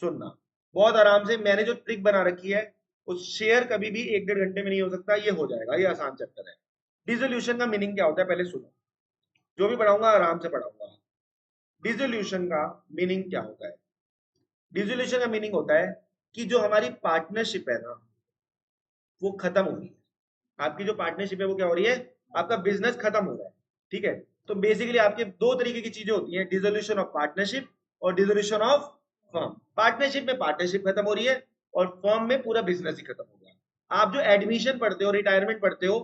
सुनना बहुत आराम से, मैंने जो ट्रिक बना रखी है उस शेयर कभी भी 1-1.5 घंटे में नहीं हो सकता, ये हो जाएगा, ये आसान चैप्टर है। डिसोल्यूशन का मीनिंग क्या होता है पहले सुनो, जो भी पढ़ाऊंगा आराम से पढ़ाऊंगा। डिसोल्यूशन का मीनिंग क्या होता है? डिसोल्यूशन का मीनिंग होता है कि जो हमारी पार्टनरशिप है ना वो खत्म हो रही है। आपकी जो पार्टनरशिप है वो क्या हो रही है? आपका बिजनेस खत्म हो रहा है। ठीक है, तो बेसिकली आपके दो तरीके की चीजें होती हैं, डिसोल्यूशन ऑफ पार्टनरशिप और डिसोल्यूशन ऑफ फर्म। पार्टनरशिप में पार्टनरशिप खत्म हो रही है और फर्म में पूरा बिजनेस ही खत्म हो गया। आप जो एडमिशन पढ़ते हो, रिटायरमेंट पढ़ते हो,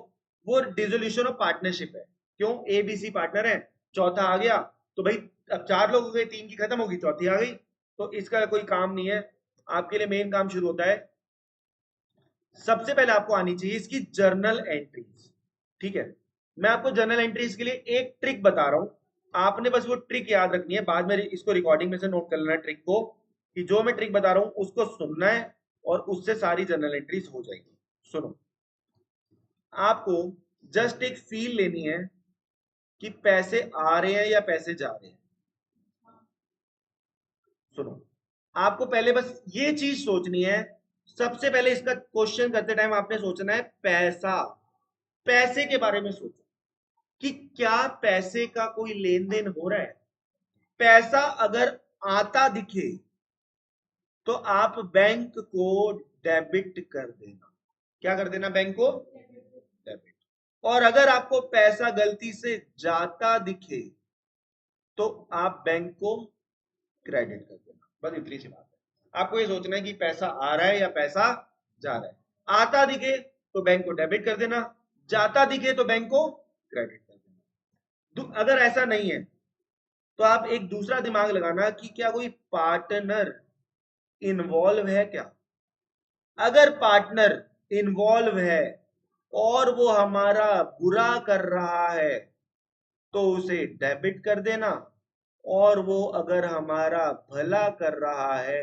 वो डिसोल्यूशन ऑफ पार्टनरशिप है। क्यों? ABC पार्टनर है, चौथा आ गया तो भाई अब 4 लोग हो गए, 3 की खत्म होगी, चौथी आ गई, तो इसका कोई काम नहीं है। आपके लिए मेन काम शुरू होता है, सबसे पहले आपको आनी चाहिए इसकी जर्नल एंट्रीज। ठीक है, मैं आपको जर्नल एंट्रीज के लिए एक ट्रिक बता रहा हूं, आपने बस वो ट्रिक याद रखनी है, बाद में इसको रिकॉर्डिंग में से नोट कर लेना है ट्रिक को, कि जो मैं ट्रिक बता रहा हूं उसको सुनना है और उससे सारी जर्नल एंट्रीज हो जाएगी। सुनो, आपको जस्ट एक फील लेनी है कि पैसे आ रहे हैं या पैसे जा रहे हैं। सुनो, आपको पहले बस ये चीज सोचनी है, सबसे पहले इसका क्वेश्चन करते टाइम आपने सोचना है पैसा, पैसे के बारे में सोचो कि क्या पैसे का कोई लेन देन हो रहा है। पैसा अगर आता दिखे तो आप बैंक को डेबिट कर देना। क्या कर देना? बैंक को डेबिट। और अगर आपको पैसा गलती से जाता दिखे तो आप बैंक को क्रेडिट कर देना। बस इतनी सी बात है, आपको ये सोचना है कि पैसा आ रहा है या पैसा जा रहा है। आता दिखे तो बैंक को डेबिट कर देना, जाता दिखे तो बैंक को क्रेडिट कर देना। अगर ऐसा नहीं है तो आप एक दूसरा दिमाग लगाना कि क्या कोई पार्टनर इन्वॉल्व है क्या। अगर पार्टनर इन्वॉल्व है और वो हमारा बुरा कर रहा है तो उसे डेबिट कर देना, और वो अगर हमारा भला कर रहा है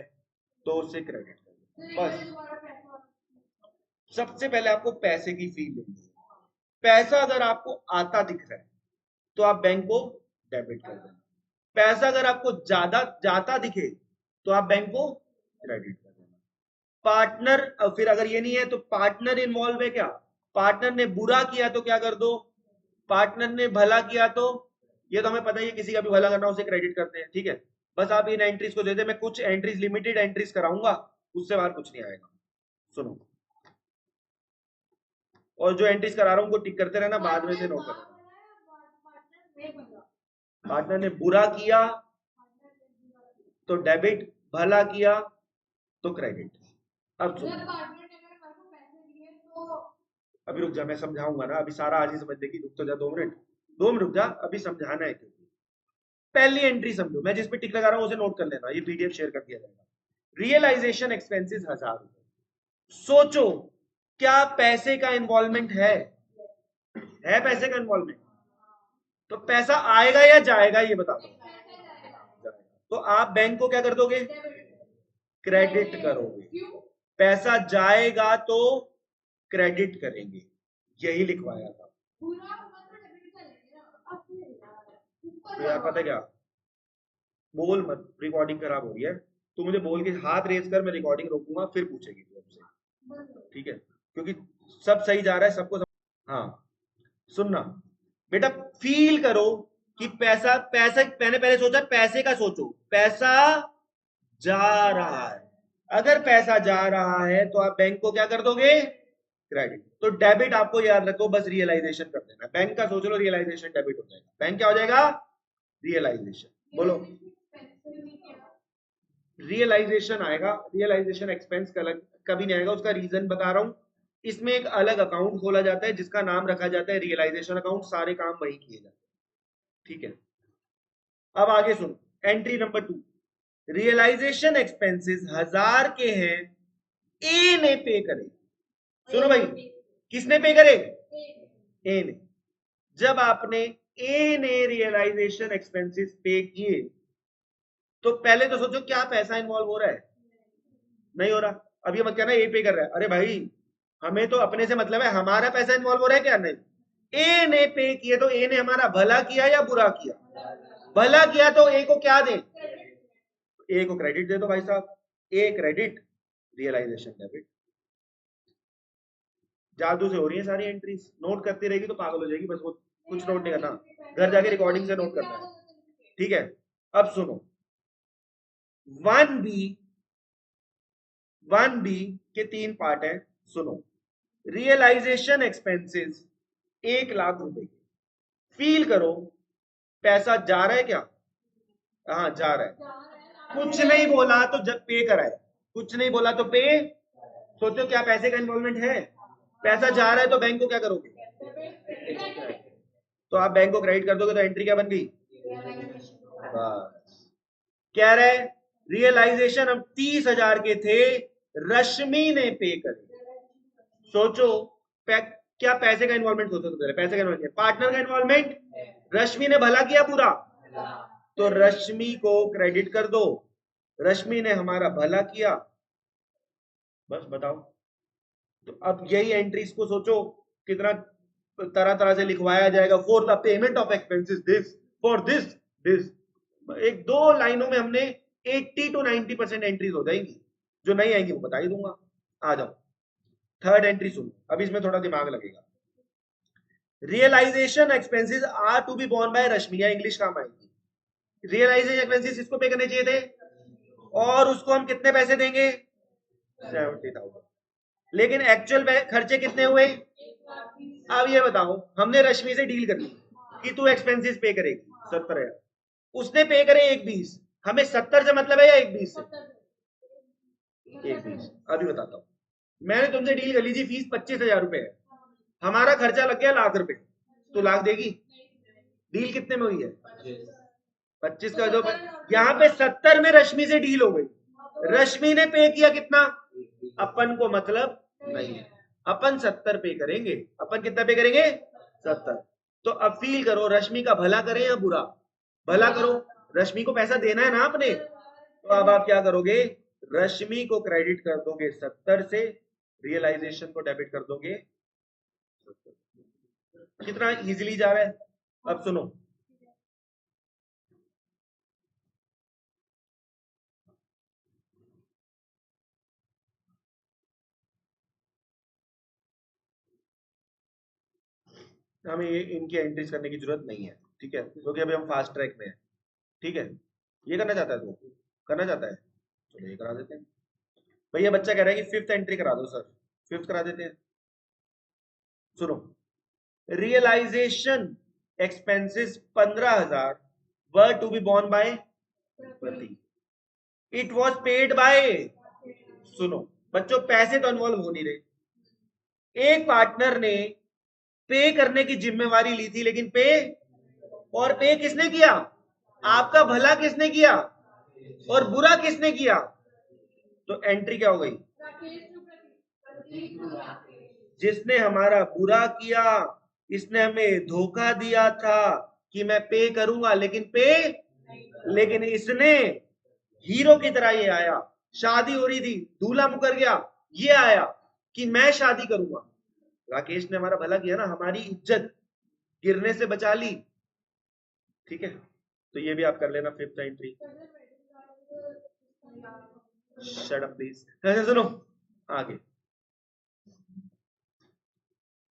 तो उसे क्रेडिट कर देना। बस सबसे पहले आपको पैसे की फील लेनी है। पैसा अगर आपको आता दिख रहा है तो आप बैंक को डेबिट कर देना, पैसा अगर आपको ज्यादा जाता दिखे तो आप बैंक को क्रेडिट कर देना। पार्टनर, फिर अगर ये नहीं है तो पार्टनर इन्वॉल्व है क्या, पार्टनर ने बुरा किया तो क्या कर दो, पार्टनर ने भला किया तो, ये तो हमें पता ही है, किसी का भी भला करना उसे क्रेडिट करते हैं। ठीक है, बस आप इन एंट्रीज को दे दे, मैं कुछ एंट्रीज लिमिटेड एंट्रीज कराऊंगा, उससे बाहर कुछ नहीं आएगा। सुनो, और जो एंट्रीज करा रहा हूं उनको टिक करते रहना, बाद में से नोट करना। पार्टनर ने बुरा किया तो डेबिट, भला किया तो क्रेडिट। अब सुनो, अभी रुक जा, मैं समझाऊंगा ना, अभी सारा आज ही समझ लेगी, रुक तो जा 2 मिनट, 2 मिनट रुक जा, अभी समझाना है। क्योंकि पहली एंट्री समझो, मैं जिस पे टिक लगा रहा हूं उसे नोट कर लेना, ये पीडीएफ शेयर कर दिया जाएगा। रियलाइजेशन एक्सपेंसेस 1000 रुपए। सोचो, क्या पैसे का इन्वॉल्वमेंट है पैसे का इन्वॉल्वमेंट? तो पैसा आएगा या जाएगा ये बता दो। तो आप बैंक को क्या कर दोगे? क्रेडिट करोगे। पैसा जाएगा तो क्रेडिट करेंगे, यही लिखवाया था। तो यार पता क्या, बोल मत, रिकॉर्डिंग खराब हो रही है, तू मुझे बोल के हाथ रेज कर, मैं रिकॉर्डिंग रोकूंगा, फिर पूछेगी तू हमसे। ठीक है, क्योंकि सब सही जा रहा है, सबको हाँ सुनना बेटा, फील करो कि पैसा, पैसा मैंने पहले सोचा पैसे का, सोचो पैसा जा रहा है, अगर पैसा जा रहा है तो आप बैंक को क्या कर दोगे? क्रेडिट। तो डेबिट आपको याद रखो, बस रियलाइजेशन कर देना, बैंक का सोच लो, रियलाइजेशन डेबिट हो जाएगा, बैंक क्या हो जाएगा? रियलाइजेशन। बोलो, रियलाइजेशन आएगा, रियलाइजेशन एक्सपेंस कभी नहीं आएगा, उसका रीजन बता रहा हूं, इसमें एक अलग अकाउंट खोला जाता है जिसका नाम रखा जाता है रियलाइजेशन अकाउंट, सारे काम वही किए जाते हैं। ठीक है, अब आगे सुनो, एंट्री नंबर 2, रियलाइजेशन एक्सपेंसेस 1000 के हैं, ए ने पे करे। सुनो भाई, किसने पे करे? ए ने। जब आपने ए ने रियलाइजेशन एक्सपेंसेस पे किए तो पहले तो सोचो क्या पैसा इन्वॉल्व हो रहा है? नहीं हो रहा। अब ये मत कहना ए पे कर रहा है, अरे भाई हमें तो अपने से मतलब है, हमारा पैसा इन्वॉल्व हो रहा है क्या? नहीं। ए ने पे किए तो ए ने हमारा भला किया या बुरा किया? भला किया, तो ए को क्या दे? ए को क्रेडिट दे दो भाई साहब, ए क्रेडिट, रियलाइजेशन डेबिट। जादू से हो रही है सारी एंट्रीज, नोट करती रहेगी तो पागल हो जाएगी, बस वो कुछ नोट नहीं करना, घर जाके रिकॉर्डिंग से नोट करना है, ठीक है। अब सुनो, 1B, 1B के 3 पार्ट है, सुनो। रियलाइजेशन एक्सपेंसेस 1 लाख रुपए, फील करो पैसा जा रहा है क्या? हाँ जा रहा है। कुछ नहीं बोला तो जब पे कराए, कुछ नहीं बोला तो पे। सोचो क्या पैसे का इन्वॉल्वमेंट है? पैसा जा रहा है तो बैंक को क्या करोगे? तो आप बैंक को क्रेडिट कर दोगे तो एंट्री क्या बन गई? बस। कह रहे रियलाइजेशन हम 30,000 के थे, रश्मि ने पे करे। सोचो क्या पैसे का इन्वॉल्वमेंट, सोचो तो पैसे का इन्वॉल्वमेंट, पार्टनर का इन्वॉल्वमेंट, रश्मि ने भला किया पूरा, तो रश्मि को क्रेडिट कर दो, रश्मि ने हमारा भला किया, बस बताओ। तो अब यही एंट्रीज को सोचो कितना तरह तरह से लिखवाया जाएगा। For the payment of expenses this, for this this, एक दो लाइनों में हमने 80 to 90% एंट्रीज हो जाएंगी, जो नहीं आएंगी वो बता ही दूंगा। आ जाओ, थर्ड एंट्री सुनो, अब इसमें थोड़ा दिमाग लगेगा। Realisation expenses are to be borne by Rashmi, या इंग्लिश काम आएगी। रियलाइजेशन एक्सपेंसेस इसको पे करने चाहिए थे, और उसको हम कितने पैसे देंगे? 70,000। लेकिन एक्चुअल खर्चे कितने हुए? अब ये बताओ, हमने रश्मि से डील कर ली कि तू एक्सपेंसेस पे करेगी 70,000, उसने पे करे 1,20, हमें 70 से मतलब है या 1,20 से? 1,20। अभी बताता हूँ, मैंने तुमसे डील कर ली थी, फीस 25,000 रुपए है, हमारा खर्चा लग गया ₹1,00,000, तो लाख देगी? डील कितने में हुई है? 25 का जो, यहाँ पे 70 में रश्मि से डील हो गई, रश्मि ने पे किया कितना? अपन को मतलब नहीं है, अपन 70 पे करेंगे। अपन कितना पे करेंगे? 70। तो अब फील करो, रश्मि का भला करें या बुरा? भला करो, रश्मि को पैसा देना है ना आपने, तो अब आप क्या करोगे? रश्मि को क्रेडिट कर दोगे 70 से, रियलाइजेशन को डेबिट कर दोगे 70। कितना इजीली जा रहा है। अब सुनो, हमें इनकी एंट्रीज करने की जरूरत नहीं है, ठीक है, क्योंकि अभी हम फास्ट ट्रैक में है, ठीक है। ये करना चाहता है तू, करना चाहता है, चलो ये करा देते हैं। भैया बच्चा कह रहा है कि 5th एंट्री करा दो सर, 5th करा देते हैं। सुनो, realization expenses 15,000 were to be borne by Pratik, it was paid by, सुनो बच्चों पैसे तो इन्वॉल्व हो नहीं रहे, एक पार्टनर ने पे करने की जिम्मेवारी ली थी, लेकिन पे, और पे किसने किया? आपका भला किसने किया और बुरा किसने किया? तो एंट्री क्या हो गई? जिसने हमारा बुरा किया, इसने हमें धोखा दिया था कि मैं पे करूंगा, लेकिन इसने हीरो की तरह ये आया, शादी हो रही थी, दूल्हा मुकर गया, ये आया कि मैं शादी करूंगा। राकेश ने हमारा भला किया ना, हमारी इज्जत गिरने से बचा ली, ठीक है। तो ये भी आप कर लेना 5th entry. Shut up please, सुनो आगे,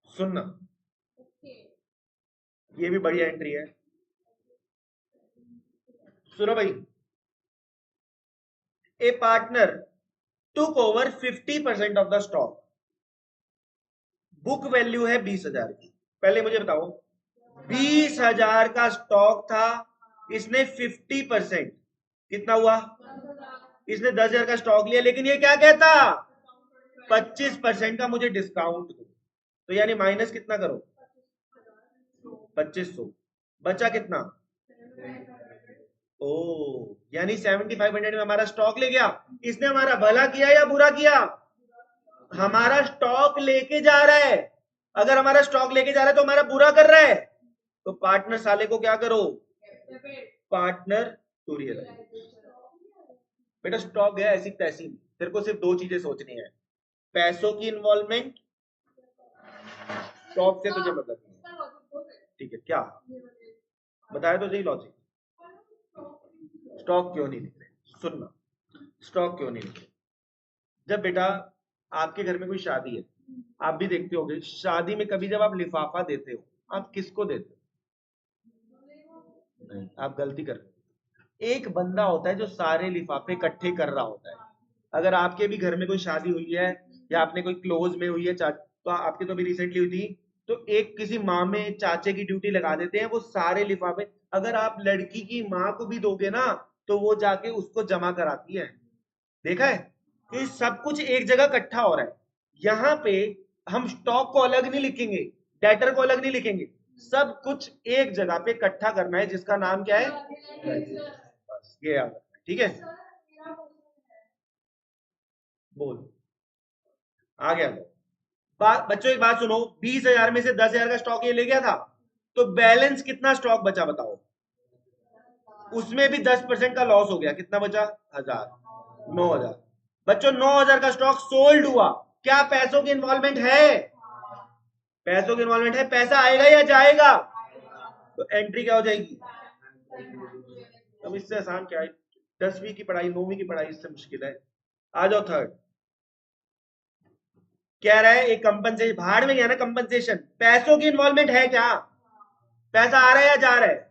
सुनना, ये भी बढ़िया एंट्री है, सुनो भाई। A partner took over 50% of the stock, book value है 20,000 की। पहले मुझे बताओ, 20,000 का स्टॉक था, इसने 50%, कितना हुआ? इसने 10,000 का स्टॉक लिया, लेकिन ये क्या कहता? 25% का मुझे डिस्काउंट दो, तो यानी माइनस कितना करो? 2,500, बचा कितना? ओ, यानी 7,500 में हमारा स्टॉक ले गया। इसने हमारा भला किया या बुरा किया? हमारा स्टॉक लेके जा रहा है, अगर हमारा स्टॉक लेके जा रहा है तो हमारा बुरा कर रहा है, तो पार्टनर साले को क्या करो? Partner to realize. बेटा स्टॉक गया ऐसी तैसी, तेरे को सिर्फ दो चीजें सोचनी है, पैसों की इन्वॉल्वमेंट, स्टॉक से तुझे मतलब नहीं, ठीक है क्या? बताया तो सही लॉजिक, स्टॉक क्यों नहीं लिख रहे, सुनना। स्टॉक क्यों नहीं लिखे? जब बेटा आपके घर में कोई शादी है, आप भी देखते होगे शादी में कभी जब आप लिफाफा देते हो, आप किसको देते हो? नहीं, आप गलती कर रहे हो। एक बंदा होता है जो सारे लिफाफे इकट्ठे कर रहा होता है। अगर आपके भी घर में कोई शादी हुई है या आपने कोई क्लोज में हुई है, तो आपकी तो भी रिसेंटली हुई थी, तो एक किसी मामे चाचे की ड्यूटी लगा देते हैं, वो सारे लिफाफे। अगर आप लड़की की माँ को भी दोगे ना, तो वो जाके उसको जमा कराती है। देखा है कि सब कुछ एक जगह इकट्ठा हो रहा है। यहाँ पे हम स्टॉक को अलग नहीं लिखेंगे, डेटर को अलग नहीं लिखेंगे, सब कुछ एक जगह पे इकट्ठा करना है, जिसका नाम क्या है? बस ये याद रखना है, ठीक है? बोल, आ गया तो। बच्चों एक बात सुनो, 20,000 में से 10,000 का स्टॉक ये ले गया था, तो बैलेंस कितना स्टॉक बचा बताओ? उसमें भी 10% का लॉस हो गया, कितना बचा? 1,000, 9,000। बच्चों 9,000 का स्टॉक सोल्ड हुआ, क्या पैसों की इन्वॉल्वमेंट है? पैसों की इन्वॉल्वमेंट है, पैसा आएगा या जाएगा? तो एंट्री क्या हो जाएगी? अब इससे आसान क्या है? 10वीं की पढ़ाई, 9वीं की पढ़ाई इससे मुश्किल है। आ जाओ थर्ड। कह रहा है एक कंपनसेशन, भाड़ में गया ना कंपनसेशन, पैसों की इन्वॉल्वमेंट है क्या? पैसा आ रहा है या जा रहा है?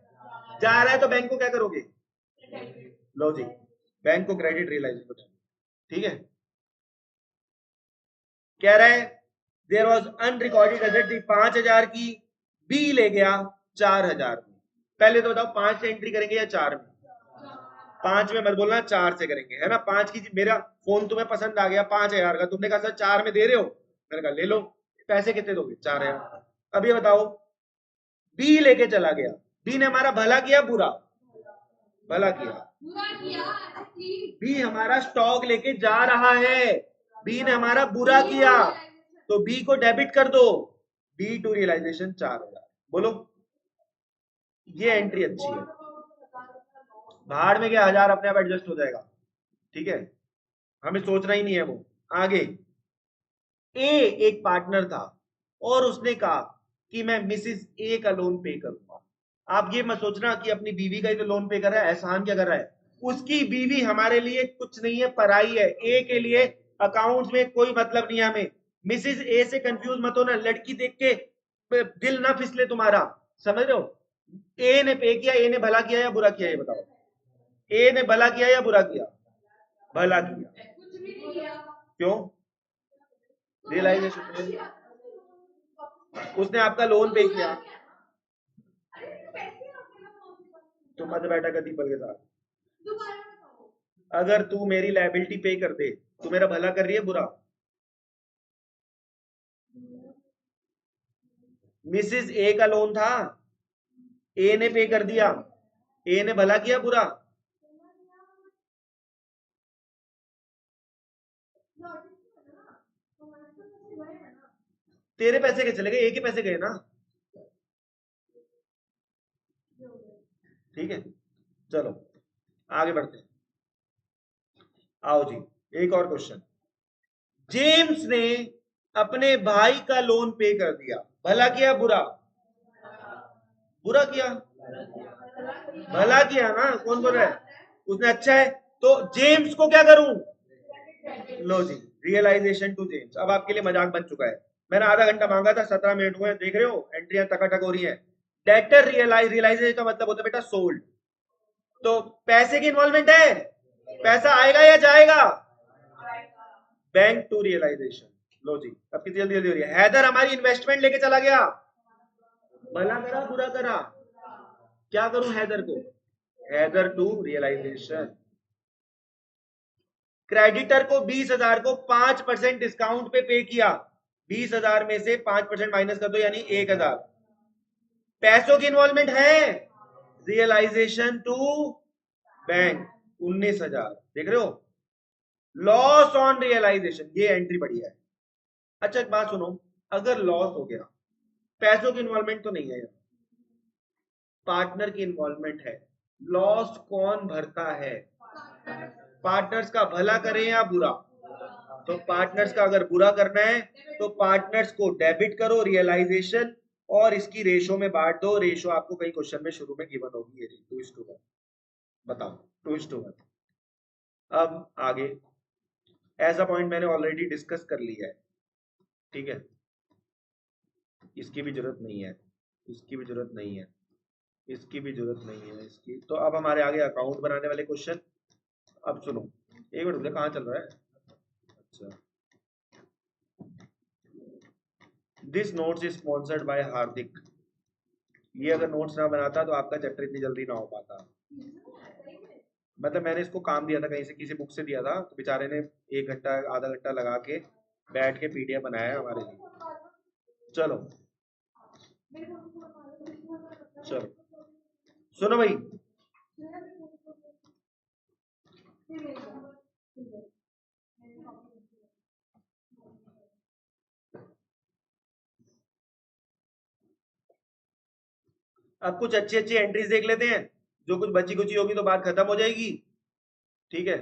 जा रहा है तो बैंक को क्या करोगे? लो जी, बैंक को क्रेडिट रियलाइज हो जाएगा, ठीक है? कह रहा है देयर वॉज अनरिकॉर्डेड एसेट 5,000 की, बी ले गया 4,000 में। पहले तो बताओ 5 से एंट्री करेंगे या 4 में? 5 में मत बोलना, 4 से करेंगे, है ना? 5 की, मेरा फोन तुम्हें पसंद आ गया 5,000 का, तुमने कहा सर 4 में दे रहे हो, मैंने कहा ले लो। पैसे कितने दोगे? 4,000। अब ये बताओ, बी लेके चला गया, बी ने हमारा भला किया बुरा? भला किया। बी हमारा स्टॉक लेके जा रहा है, बी ने हमारा बुरा किया, तो बी को डेबिट कर दो। B to realization 4,000। बोलो, ये एंट्री अच्छी है। भाड़ में क्या, 1,000 अपने आप एडजस्ट हो जाएगा, ठीक है? हमें सोचना ही नहीं है वो। आगे, ए एक पार्टनर था और उसने कहा कि मैं मिसिस ए का लोन पे करूंगा। आप ये मत सोचना कि अपनी बीवी का ही तो लोन पे कर रहा है, एहसान क्या कर रहा है? उसकी बीवी हमारे लिए कुछ नहीं है, पराई है। ए के लिए अकाउंट्स में कोई मतलब नहीं है हमें। मिसिस ए से कंफ्यूज मत हो ना, लड़की देख के दिल ना फिसले तुम्हारा, समझ रहे हो? ए ने पे किया, ए ने भला किया या बुरा किया, ये बताओ? ए ने भला किया या बुरा किया? भला किया। क्यों? रियलाइजेशन, उसने आपका लोन पे किया, तुम मत बैठा कर दीपल के साथ। अगर तू मेरी लायबिलिटी पे कर दे, तू मेरा भला कर रही है बुरा? मिसिस ए का लोन था, ए ने पे कर दिया, ए ने भला किया बुरा? तेरे पैसे के चले गए, ए के पैसे गए ना, ठीक है? चलो आगे बढ़ते हैं। आओ जी, एक और क्वेश्चन। जेम्स ने अपने भाई का लोन पे कर दिया, भला किया बुरा? बुरा किया। भला किया ना, कौन बोल रहा है? उसने, अच्छा है, तो जेम्स को क्या करूं? लो जी, रियलाइजेशन टू जेम्स। अब आपके लिए मजाक बन चुका है। मैंने आधा घंटा मांगा था, 17 मिनट हुए, देख रहे हो एंट्रियां टकाटक हो रही हैं। डेटर रियलाइजेशन का मतलब होता है बेटा सोल्ड। तो पैसे की इन्वॉल्वमेंट है, पैसा आएगा या जाएगा? Bank to realisation. लो जी, अब कितनी जल्दी जल्दी हो रही है। हैदर हमारी इन्वेस्टमेंट लेके चला गया, भला करा बुरा करा? क्या करूं हैदर को? Haider to realisation. क्रेडिटर को 20,000 को 5% डिस्काउंट पे किया, 20,000 में से 5% माइनस कर दो, यानी 1,000। पैसों की इन्वॉल्वमेंट है, रियलाइजेशन टू बैंक 19,000। देख रहे हो? लॉस ऑन रियलाइजेशन, ये एंट्री बढ़िया है। अच्छा एक बात सुनो, अगर लॉस हो गया, पैसों की इन्वॉल्वमेंट तो नहीं है, पार्टनर की इन्वॉल्वमेंट है, लॉस कौन भरता है? पार्टनर्स का भला करें या बुरा? तो पार्टनर्स का अगर बुरा करना है तो पार्टनर्स को डेबिट करो रियलाइजेशन, और इसकी रेशो में बांट दो। रेशो आपको कई क्वेश्चन में शुरू में गिवन होगी, ये 2:1। बताओ 2:1। अब आगे ऐसा पॉइंट मैंने ऑलरेडी डिस्कस कर लिया है, ठीक है, इसकी भी जरूरत नहीं है, इसकी भी जरूरत नहीं है, इसकी भी जरूरत नहीं है इसकी। तो अब हमारे आगे अकाउंट बनाने वाले क्वेश्चन। अब सुनो, एक मिनट, कहाँ चल रहा है? अच्छा, this notes is sponsored by Hardik. ये अगर नोट्स ना बनाता तो आपका चैप्टर इतनी जल्दी ना हो पाता। मतलब मैंने इसको काम दिया था कहीं से, किसी बुक से दिया था, तो बेचारे ने 1 घंटा आधा घंटा लगा के बैठ के पीडीएफ बनाया है हमारे लिए। चलो चलो सुनो भाई, अब कुछ अच्छी अच्छी एंट्रीज देख लेते हैं, जो कुछ बची कुची होगी तो बात खत्म हो जाएगी, ठीक है।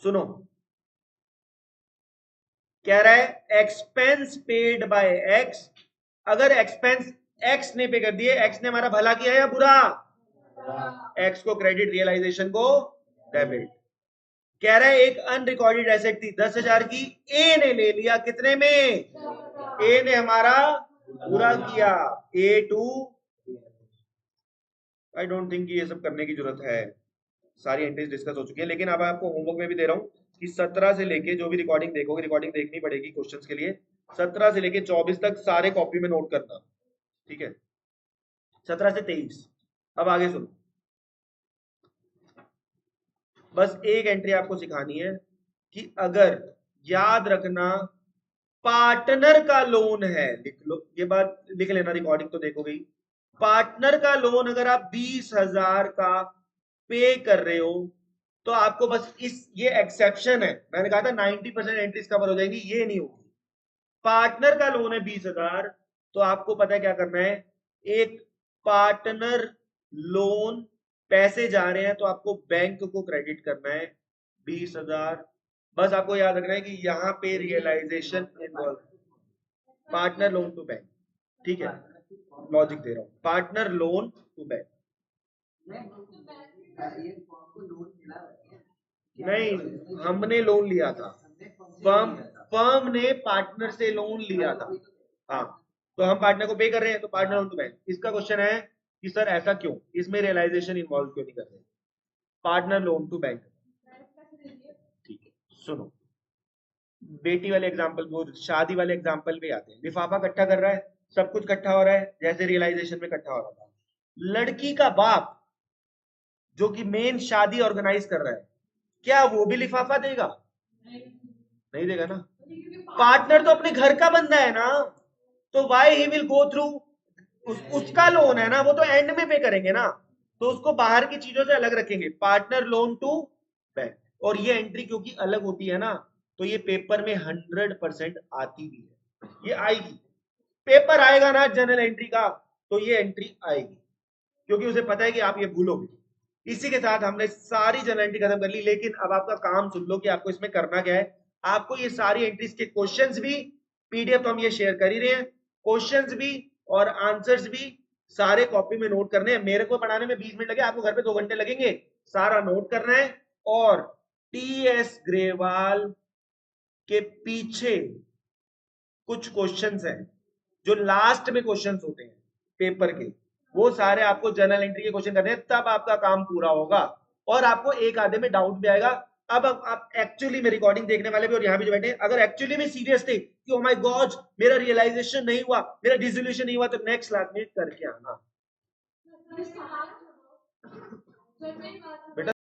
सुनो, कह रहा है एक्सपेंस पेड बाय एक्स। अगर एक्सपेंस एक्स ने पे कर दिए, एक्स ने हमारा भला किया या बुरा? एक्स को क्रेडिट, रियलाइजेशन को डेबिट। कह रहा है एक अनरिकॉर्डेड एसेट थी 10,000 की, ए ने ले लिया कितने में? ए ने हमारा पूरा किया, ए टू। आई डोंट थिंक ये सब करने की जरूरत है, सारी एंट्रीज डिस्कस हो चुकी है। लेकिन अब आपको होमवर्क में भी दे रहा हूँ कि 17 से लेके, जो भी रिकॉर्डिंग देखोगे, रिकॉर्डिंग देखनी पड़ेगी क्वेश्चंस के लिए, 17 से लेके 24 तक सारे कॉपी में नोट करना, ठीक है, 17 से 23। अब आगे सुनो, बस एक एंट्री आपको सिखानी है कि अगर, याद रखना, पार्टनर का लोन है, लिख लो ये बात, लिख लेना, रिकॉर्डिंग तो देखो गई। पार्टनर का लोन अगर आप 20,000 का पे कर रहे हो, तो आपको बस ये एक्सेप्शन है, मैंने कहा था 90% एंट्रीज कवर हो जाएंगी, ये नहीं होगी। पार्टनर का लोन है 20,000, तो आपको पता है क्या करना है, एक पार्टनर लोन, पैसे जा रहे हैं तो आपको बैंक को क्रेडिट करना है 20,000। बस आपको याद रखना है कि यहाँ पे realization involve, partner loan to bank, ठीक है, लॉजिक दे रहा हूं, पार्टनर लोन टू बैंक। नहीं, हमने लोन लिया था, फर्म फर्म ने पार्टनर से लोन लिया था, हाँ, तो हम पार्टनर को पे कर रहे हैं, तो पार्टनर लोन टू बैंक। इसका क्वेश्चन है कि सर ऐसा क्यों, इसमें रियलाइजेशन इन्वॉल्व क्यों नहीं कर रहे? पार्टनर लोन टू बैंक, ठीक है। सुनो, बेटी वाले एग्जाम्पल, वो शादी वाले एग्जाम्पल पे आते हैं। लिफाफा इकट्ठा कर रहा है, सब कुछ इकट्ठा हो रहा है, जैसे रियलाइजेशन में इकट्ठा हो रहा था। लड़की का बाप, जो कि मेन शादी ऑर्गेनाइज कर रहा है, क्या वो भी लिफाफा देगा? नहीं देगा ना, पार्टनर तो अपने घर का बंदा है ना, तो why he will go through, उसका लोन है ना, वो तो एंड में पे करेंगे ना, तो उसको बाहर की चीजों से अलग रखेंगे, पार्टनर लोन टू बैंक। और ये एंट्री क्योंकि अलग होती है ना, तो ये पेपर में 100% आती भी है, ये आएगी, पेपर आएगा ना जनरल एंट्री का, तो ये एंट्री आएगी, क्योंकि उसे पता है कि आप ये भूलोगे। इसी के साथ हमने सारी जनरल एंट्री खत्म कर ली, लेकिन अब आपका काम सुन लो कि आपको इसमें करना क्या है। आपको ये सारी एंट्रीज के क्वेश्चंस भी, पीडीएफ तो हम ये शेयर कर ही रहे हैं, क्वेश्चंस भी और आंसर्स भी सारे कॉपी में नोट करने हैं। मेरे को पढ़ाने में 20 मिनट लगे, आपको घर पे 2 घंटे लगेंगे, सारा नोट करना है। और टीएस ग्रेवाल के पीछे कुछ क्वेश्चंस हैं, जो लास्ट में क्वेश्चंस होते हैं पेपर के, वो सारे आपको जर्नल एंट्री के क्वेश्चन करने हैं, तब आपका काम पूरा होगा। और आपको एक आधे में डाउट भी आएगा। अब आप एक्चुअली में रिकॉर्डिंग देखने वाले भी और यहाँ भी जो बैठे हैं, अगर एक्चुअली में सीरियस थे कि ओ माय गॉड मेरा रियलाइजेशन नहीं हुआ, मेरा डिसोल्यूशन नहीं हुआ, तो नेक्स्ट क्लास में करके आना बेटा।